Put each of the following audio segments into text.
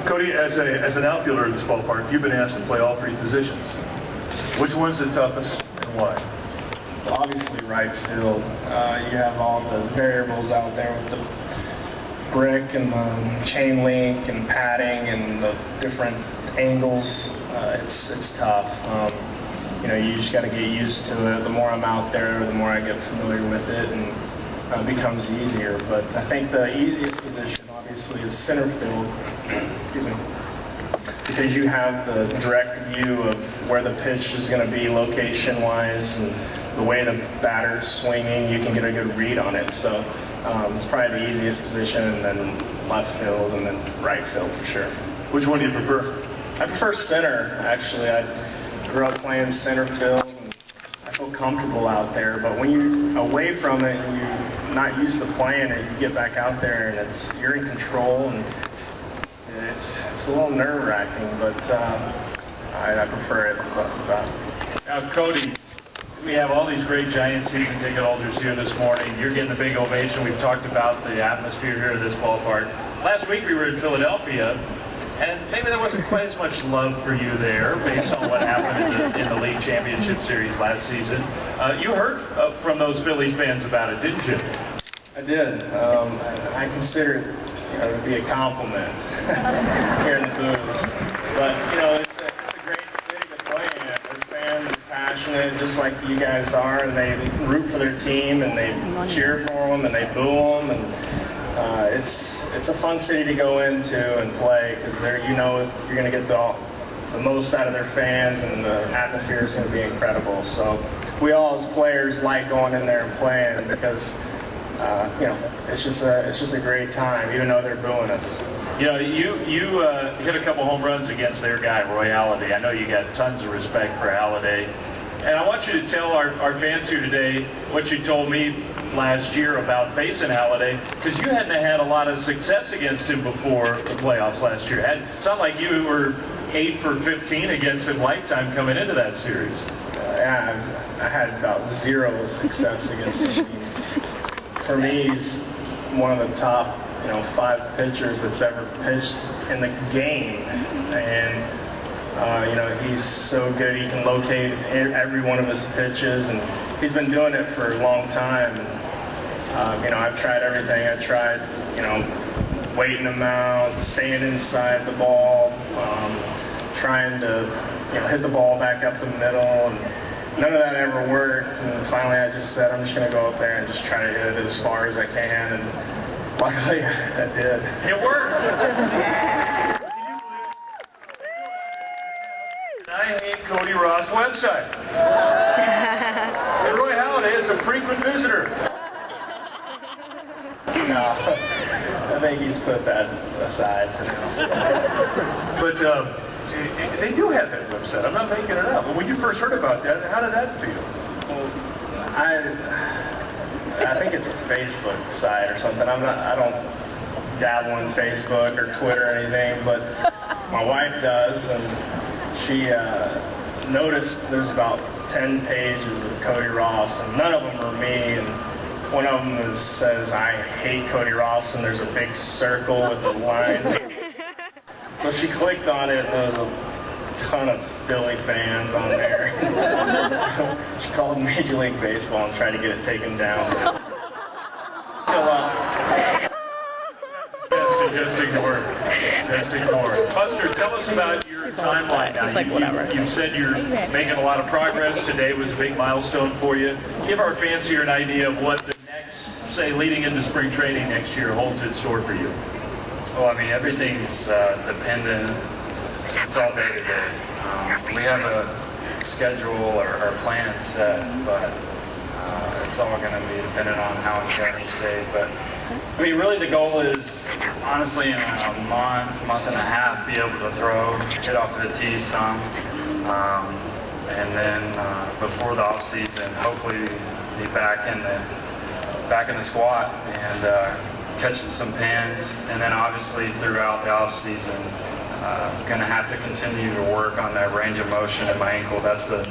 Cody, as an outfielder in this ballpark, you've been asked to play all three positions. Which one's the toughest and why? Obviously right field. You have all the variables out there with the brick and the chain link and padding and the different angles. It's tough. You know, you just got to get used to it. The more I'm out there, the more I get familiar with it, and it becomes easier. But I think the easiest position, obviously, is center field. Excuse me. Because you have the direct view of where the pitch is going to be location-wise, and the way the batter's swinging, you can get a good read on it. So it's probably the easiest position, and then left field, and then right field for sure. Which one do you prefer? I prefer center, actually. I grew up playing center field, and I feel comfortable out there. But when you're away from it and you're not used to playing it, you get back out there and you're in control, and it's a little nerve-wracking, but I prefer it the best. Now, Cody, we have all these great Giant season ticket holders here this morning. You're getting a big ovation. We've talked about the atmosphere here at this ballpark. Last week we were in Philadelphia, and maybe there wasn't quite as much love for you there based on what happened in the league championship series last season. You heard from those Phillies fans about it, didn't you? I did. I consider it to be a compliment here in the booths. But, you know, it's a great city to play in. Their fans are passionate just like you guys are, and they root for their team, and they cheer for them, and they boo them, and it's a fun city to go into and play, because you know you're going to get the most out of their fans, and the atmosphere is going to be incredible. So we all as players like going in there and playing, because you know, it's just a great time, even though they're booing us. You know, you hit a couple home runs against their guy, Roy Halladay. I know you got tons of respect for Halladay. And I want you to tell our fans here today what you told me last year about facing Halladay, because you hadn't had a lot of success against him before the playoffs last year. It sounded like you were 8 for 15 against him lifetime coming into that series. Yeah, I had about 0 success against him. For me, he's one of the top, 5 pitchers that's ever pitched in the game, and you know, he's so good. He can locate every one of his pitches, and he's been doing it for a long time. You know, I've tried everything. I tried, waiting him out, staying inside the ball, trying to, hit the ball back up the middle, and none of that ever worked. And finally, I just said, I'm just going to go up there and just try to hit it as far as I can, and luckily, I did. It worked. I hate Cody Ross website. And Roy Halladay is a frequent visitor. No, I think he's put that aside for now. But they do have that website. I'm not making it up. But when you first heard about that, how did that feel? Well, I think it's a Facebook site or something. I don't dabble in Facebook or Twitter or anything, but my wife does, and she noticed there's about 10 pages of Cody Ross, and none of them are me, and one of them says, I hate Cody Ross, and there's a big circle with a line. So she clicked on it, and there was a ton of Philly fans on there. So she called Major League Baseball and tried to get it taken down. Still up. Just ignore it. Just ignore it. Buster, tell us about your timeline now. You said you're making a lot of progress. Today was a big milestone for you. Give our fans here an idea of what the next, say, leading into spring training next year holds in store for you. Well, I mean, everything's dependent. It's all day to day. We have a schedule or plan set, but it's all going to be dependent on how we stay. But I mean, really the goal is, honestly, in a month and a half, be able to hit off the tee some, and then before the off season, hopefully be back in the squat and catching some pins, and then obviously throughout the off season, going to have to continue to work on that range of motion in my ankle. That's the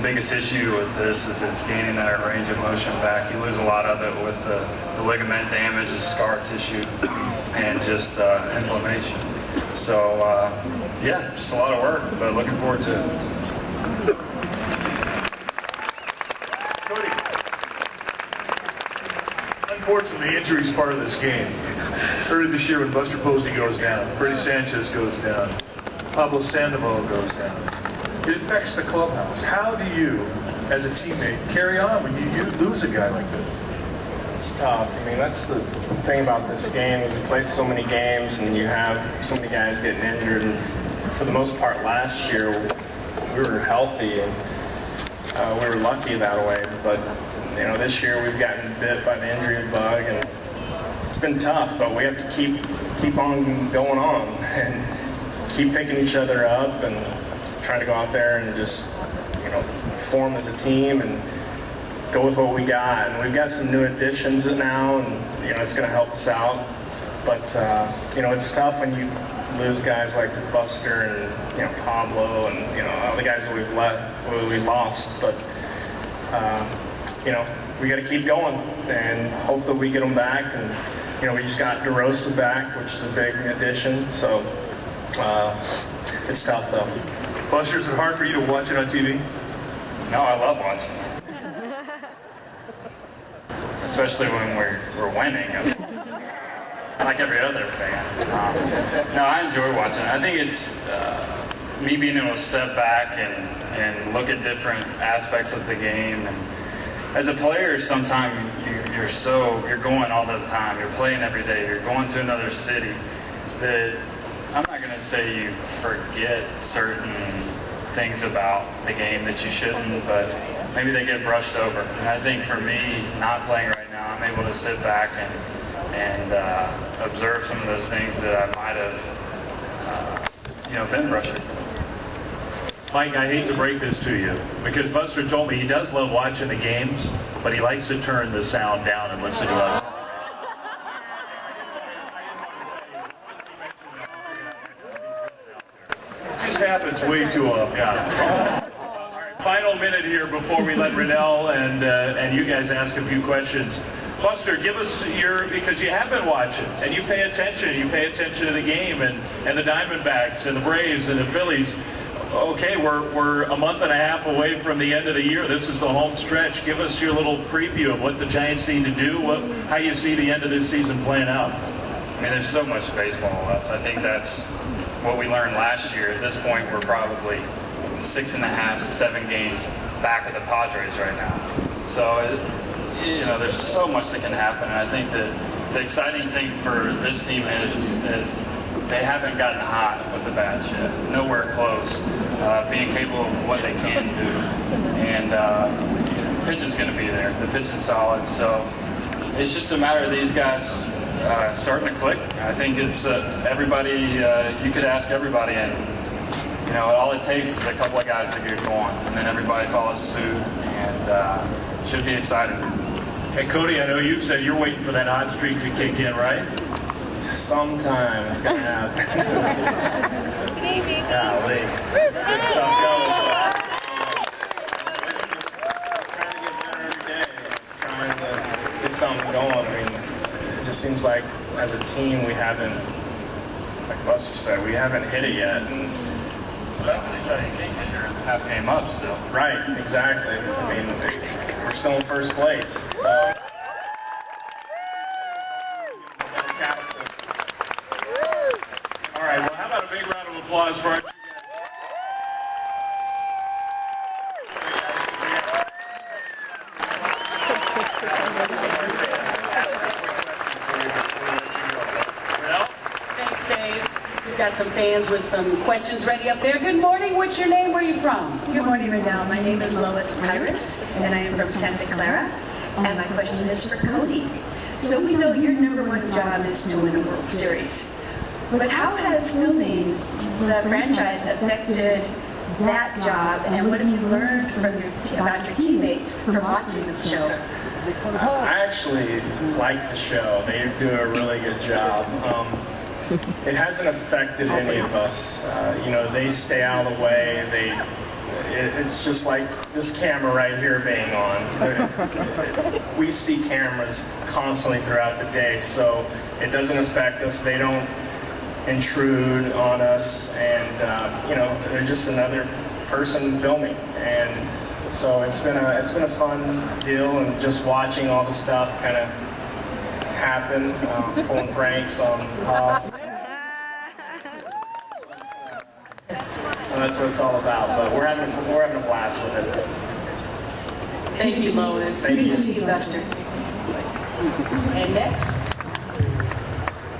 biggest issue with this is gaining that range of motion back. You lose a lot of it with the ligament damage, the scar tissue, and just inflammation. So, yeah, just a lot of work, but looking forward to it. Cody, unfortunately, injury is part of this game. Earlier this year when Buster Posey goes down, Freddie Sanchez goes down, Pablo Sandoval goes down. It affects the clubhouse. How do you, as a teammate, carry on when you lose a guy like this? It's tough. I mean, that's the thing about this game. We play so many games, and you have so many guys getting injured. And for the most part, last year we were healthy, and we were lucky that way. But you know, this year we've gotten bit by the injury bug, and it's been tough. But we have to keep on going on and keep picking each other up and trying to go out there and just form as a team and go with what we got. And we've got some new additions now, and it's going to help us out. But it's tough when you lose guys like Buster and Pablo and all the guys that we've lost. But we got to keep going and hope that we get them back. And we just got DeRosa back, which is a big addition. So it's tough though. Buster, is it hard for you to watch it on TV? No, I love watching. Especially when we're winning, like every other fan. No, I enjoy watching. I think it's me being able to step back and look at different aspects of the game. And as a player, sometimes you're going all the time. You're playing every day. You're going to another city. That I'm not going to say you forget certain things about the game that you shouldn't, but maybe they get brushed over. And I think for me, not playing right now, I'm able to sit back and observe some of those things that I might have, been brushed over. Mike, I hate to break this to you, because Buster told me he does love watching the games, but he likes to turn the sound down and listen to us. Happens way too often. Yeah. Final minute here before we let Rennell and you guys ask a few questions. Buster, give us because you have been watching and you pay attention. You pay attention to the game and the Diamondbacks and the Braves and the Phillies. Okay, we're a month and a half away from the end of the year. This is the home stretch. Give us your little preview of what the Giants need to do. How you see the end of this season playing out. I mean, there's so much baseball left. I think that's what we learned last year. At this point, we're probably 6.5, 7 games back of the Padres right now. So, there's so much that can happen. And I think that the exciting thing for this team is that they haven't gotten hot with the bats yet. Nowhere close. Being capable of what they can do. And pitching's going to be there. The pitching's solid. So, it's just a matter of these guys starting to click. I think it's everybody, you could ask everybody, and all it takes is a couple of guys to get going, and then everybody follows suit, and should be exciting. Hey Cody, I know you said you're waiting for that hot streak to kick in, right? Sometime it's going to happen. Golly. It's been a tough go. Trying to get better every day, trying to get something going. I mean, it just seems like as a team we haven't, like Buster said, we haven't hit it yet. And that's the exciting thing, because you're half game up still. Right, exactly. I mean, we're still in first place. So. All right, well, how about a big round of applause for our got some fans with some questions ready up there. Good morning. What's your name? Where are you from? Good morning, Rennell. My name is Lois Pyrus, and I am from Santa Clara. And my question is for Cody. So we know your number one job is to win a World Series. But how has filming the franchise affected that job, and what have you learned about your teammates from watching the show? I actually like the show. They do a really good job. It hasn't affected any of us. They stay out of the way. It's just like this camera right here being on. We see cameras constantly throughout the day, so it doesn't affect us. They don't intrude on us, and they're just another person filming, and so it's been a fun deal, and just watching all the stuff kind of happen, pulling pranks on Paul. So that's what it's all about, but we're having a blast with it. Thank you, Lois. Thank you. Good to see you, Buster. And next.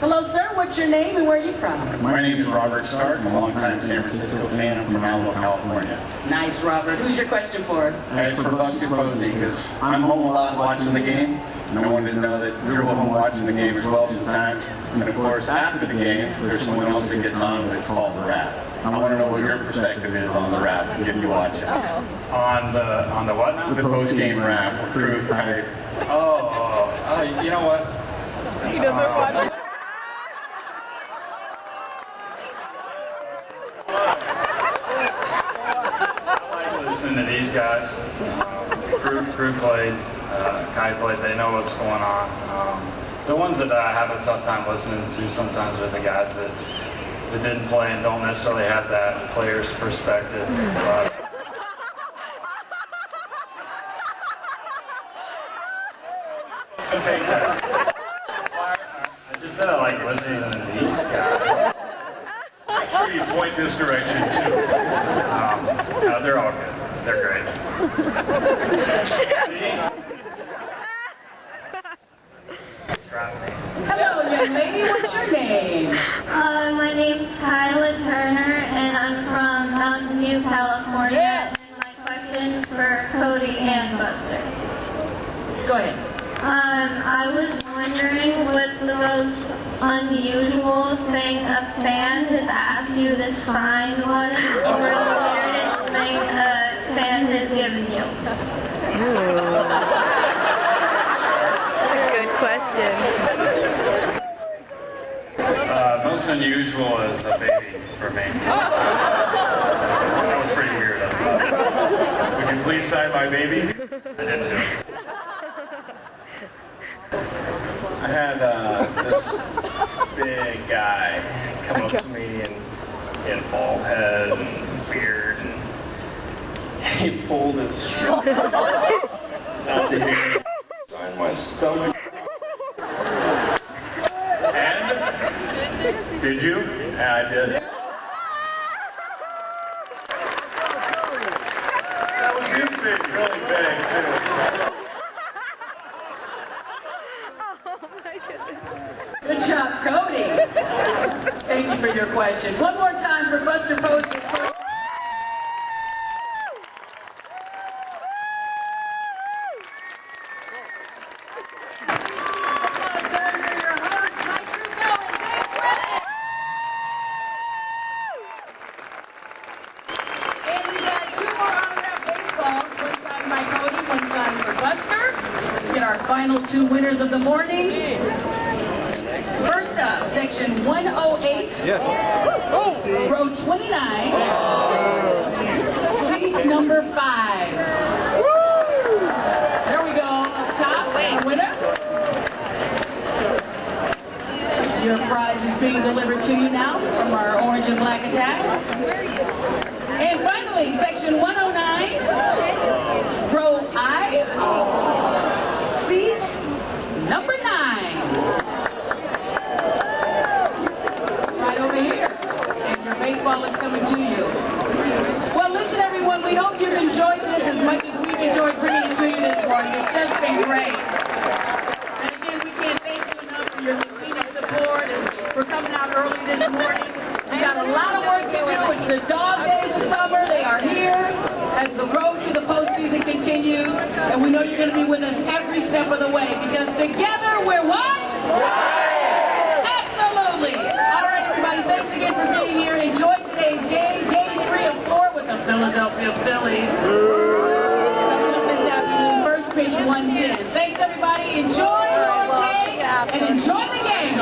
Hello, sir. What's your name and where are you from? My name is Robert Stark. I'm a longtime San Francisco fan. I'm from Alamo, California. Nice, Robert. Who's your question for? It's for Buster Posey, because I'm home a lot watching the game, and I wanted to know that you're home watching the game as well sometimes. And of course, after the game, there's someone else that gets on, but it's called the rap. I want to know what your perspective is on the rap if you watch it. On the what now? The post-game rap. You know what? He doesn't watch it. Listening to these guys. Crew played, Kai played, they know what's going on. The ones that I have a tough time listening to sometimes are the guys that didn't play and don't necessarily have that player's perspective. So take that. I just said I like listening to these guys. Make sure you point this direction too. No, they're all good. They're great. Hello, young lady. What's your name? My name's Kyla Turner, and I'm from Mountain View, California. And my question's for Cody and Buster. Go ahead. I was wondering what the most unusual thing a fan has asked you to sign was, or the weirdest thing a fan has given you. Good question. Most unusual is a baby for me. That was pretty weird. Would you please sign my baby? I didn't do it. I had this big guy come up to me, and he had a bald head and beard, and he pulled his shirt out to here, signed my stomach. And? Did you? Yeah, I did. That was his baby. Really big, too. Good job, Cody. Thank you for your question. One more time for Buster Posey. And we got two more autographed baseballs. One signed by Cody, one signed for Buster. Let's get our final two winners of the morning. First up, section 108, row 29, seat number 5. There we go, up top, the winner. Your prize is being delivered to you now from our orange and black attack. And finally, section 109, row I, seat number 9. Over here, and your baseball is coming to you. Well, listen, everyone, we hope you've enjoyed this as much as we've enjoyed bringing it to you this morning. It's just been great. And again, we can't thank you enough for your continued support and for coming out early this morning. We got a lot of work to do. It's the dog days of summer. They are here as the road to the postseason continues, and we know you're going to be with us every step of the way because together we're what? Absolutely. All right, everybody, thanks again for being here. Enjoy today's game, Game 3 of 4 with the Philadelphia Phillies. This afternoon, first pitch 110. Thanks, everybody. Enjoy your day and enjoy the game.